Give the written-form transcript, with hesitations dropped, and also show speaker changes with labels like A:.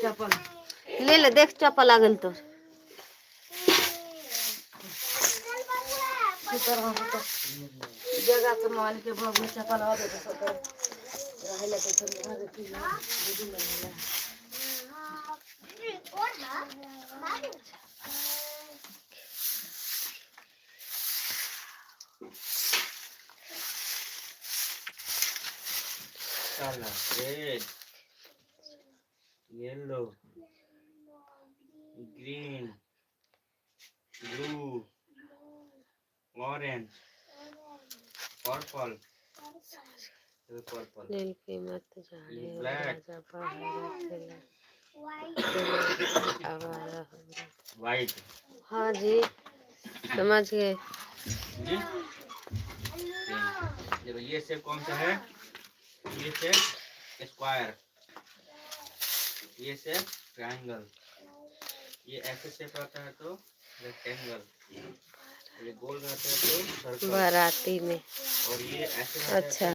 A: चप्पल
B: ले ले, देख चप्पल आ गल तोर।
A: जगह के मान के भग में चप्पल आ दे तो रहे लगे तो यहाँ देखी ना दीदी मिलने
C: color red, yellow, green, blue, orange, purple, purple,
B: दिल की मत जाने
C: black,
B: राजा बाहर आवारा।
C: white।
B: हाँ जी, समझ गए।
C: जी देखो ये शेप कौन सा है? ये शेप स्क्वायर, ये शेप ट्रायंगल, ये ऐसे शेप रहता है तो रेक्टेंगल, ये गोल रहता है तो सर्कल,
B: बाराती में।
C: और ये ऐसे रहता है
B: अच्छा।